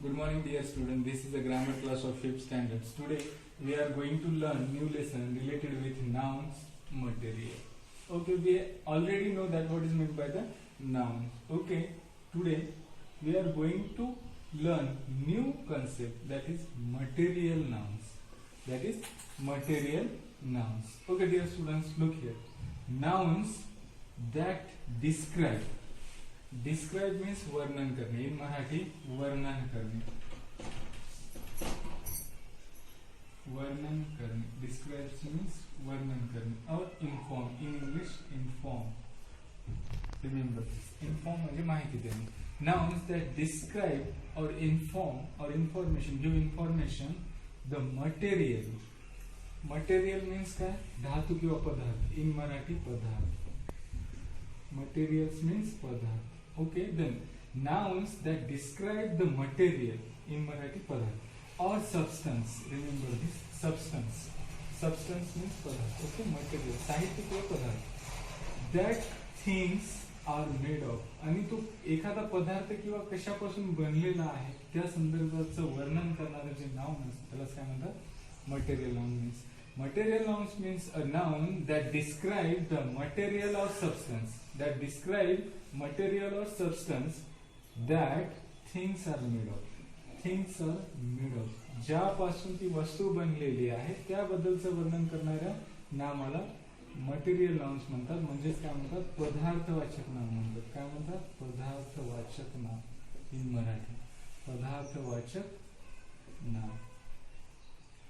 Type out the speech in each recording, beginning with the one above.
Good morning, dear student. This is a grammar class of 5th standards. Today we are going to learn new lesson related with nouns, material. Okay, we already know that what is meant by the noun. Okay, today we are going to learn new concept, that is material nouns. That is material nouns. Okay, dear students, look here. Nouns that describe. Describe means वर्णन करणे. इन मराठी वर्णन करणे. वर्णन करणे. Describe means वर्णन करणे. और inform. In English inform. Remember this. Inform म्हणजे माहिती देणे. Nouns that describe or inform or information, give information the material. Material means काय? धातू किंवा पदार्थ. इन मराठी पदार्थ. Materials means पदार्थ. Okay, then nouns that describe the material in Marathi padarth or substance. Remember this, substance. Substance means padarth. Okay, material. साहित्य किंवा पदार्थ. That things are made of. आणि तो एखादा पदार्थ किंवा कशापासून बनलेला आहे त्या संदर्भाचं वर्णन करणारे जे नाउन असतं त्याला काय म्हणतात? Material noun means. Material nouns means a noun that describe the material or substance. That describe material or substance that things are made of. Things are made of. ज्यापासून ती वस्तू बनलेली आहे त्याबद्दलचं वर्णन करणाऱ्या नामाला मटेरियल नाउन्स म्हणतात. म्हणजेच काय म्हणतात? पदार्थवाचक नाम म्हणतात. काय म्हणतात? पदार्थवाचक नाम. इन मराठी पदार्थवाचक नाम.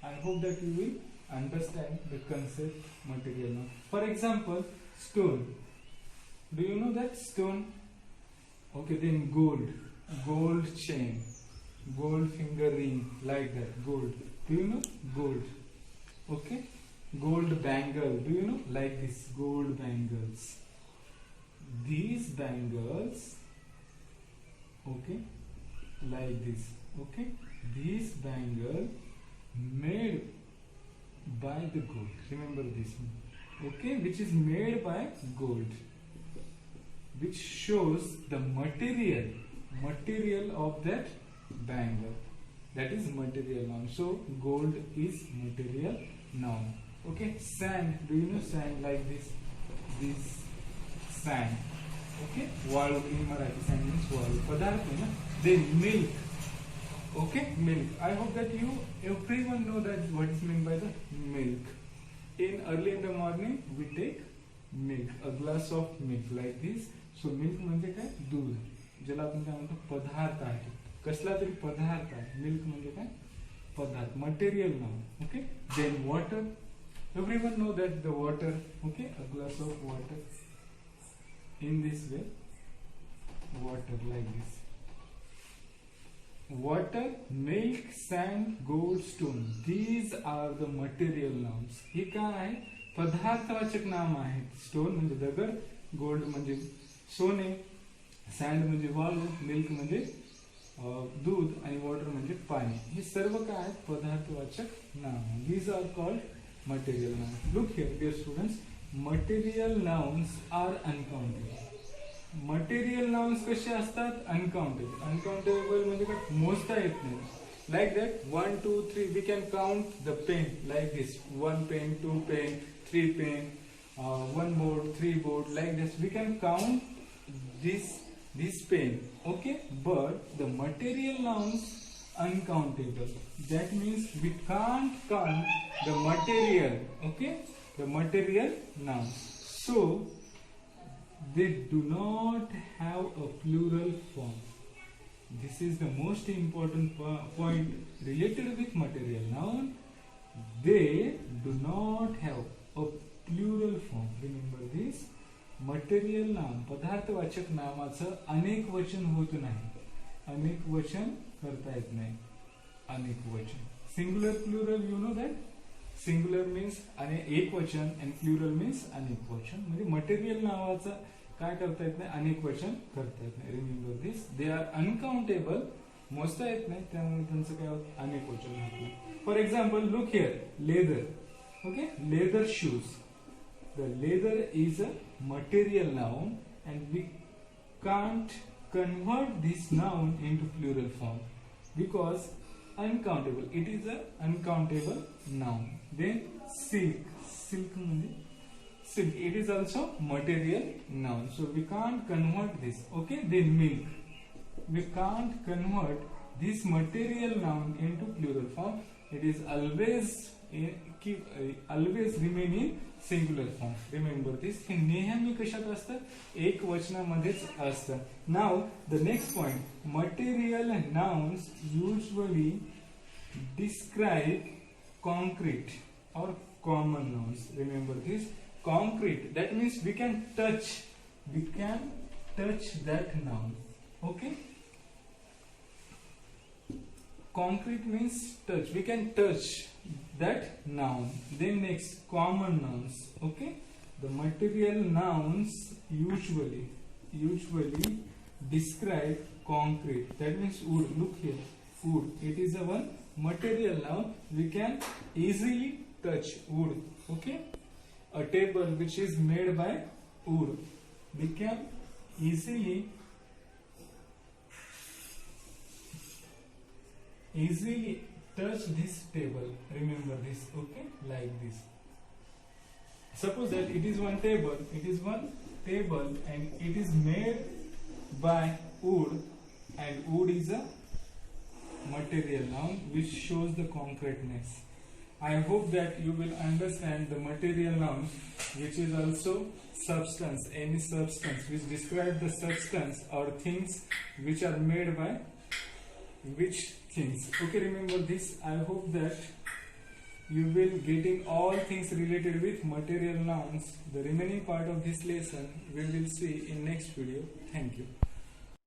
I hope that you will understand the concept material noun. For example, stone. Do you know that stone? Okay, then gold. Gold chain. Gold finger ring. Like that. Gold. Do you know? Gold. Okay. Gold bangle. Do you know? Like this. Gold bangles. These bangles. Okay. Like this. Okay. These bangles made by the gold. Remember this one. Okay, which is made by gold, which shows the material of that bangle. That is material noun. So gold is material noun. Okay, sand. Do you know sand? Like this. This sand. Okay, walu. In Marathi sand means walu. पदार्थ है ना. Then milk. Okay, milk. I hope that everyone know that what is meant by the milk. In early in the morning we take milk, a glass of milk like this. So milk म्हणजे काय? दूध. ज्याला आपण काय म्हणतो? पदार्थ आहे. कसला तरी पदार्थ आहे. मिल्क म्हणजे काय? पदार्थ. Material noun. Okay. Then water. Everyone know that the water. Okay, a glass of water. In this way, water like this. Water, milk, sand, gold, stone. These are the material nouns. हे काय आहे? पदार्थवाचक नाम आहेत. Stone म्हणजे दगड, gold म्हणजे सोने, send म्हणजे वाळू, मिल्क म्हणजे दूध आणि वॉटर म्हणजे पाणी. हे सर्व काय आहेत? पदार्थवाचक नाम. These are called material nouns. Look here, dear students. Material nouns are uncountable. Material nouns कसे असतात? अनकाउंटेबल. अनकाउंटेबल म्हणजे काय? मोजता येत नाही. Like that 1 2 3 we can count the pen like this. 1 pen, 2 pen, 3 pen, 1 board, 3 board, like this. We can count this pen. Okay, but the material nouns uncountable. That means we can't count the material. Okay, the material nouns. So they do not have a plural form. This is the most important point related with material noun. They do not have a plural form. Remember this. Material noun पदार्थवाचक नामाचं अनेक वचन होत नाही. अनेक वचन करता येत नाही. अनेक वचन. Singular, plural, you know that? Singular means एक वचन आणि प्लुरल मीन्स अनेक वचन. म्हणजे मटेरियल नावाचं काय करता येत नाही? अनेक वचन करता येत नाही. Remember this. They are uncountable. मोजता येत नाही त्यामुळे त्यांचं काय होत? अनेक वचन होत नाही. For example, look here. Leather. Okay, leather shoes. The leather is a material noun and we can't convert this noun into plural form. because uncountable, it is a uncountable noun. Then silk, silk means silk, it is also material noun, so we can't convert this. Okay, then milk, we can't convert this material noun into plural form. It is always always remain in singular form. Remember this. हे नेहमी कशात असतं, एक वचनामध्येच असतं. Now the next point, material nouns usually describe concrete और common nouns. Remember this. Concrete, that means we can touch that noun. Okay, concrete means touch, we can touch that noun. Then next, common nouns. Okay, the material nouns usually describe concrete, that means wood. Look here, wood, it is a one material noun, we can easily touch wood. Okay, a table which is made by wood, we can easily touch this table. Remember this. Okay, like this. Suppose that it is one table, and it is made by wood, and wood is a material noun which shows the concreteness. I hope that you will understand the material noun, which is also substance, any substance which describe the substance or things which are made by which things. Okay, remember this. I hope that you will getting all things related with material nouns. The remaining part of this lesson we will see in next video. Thank you.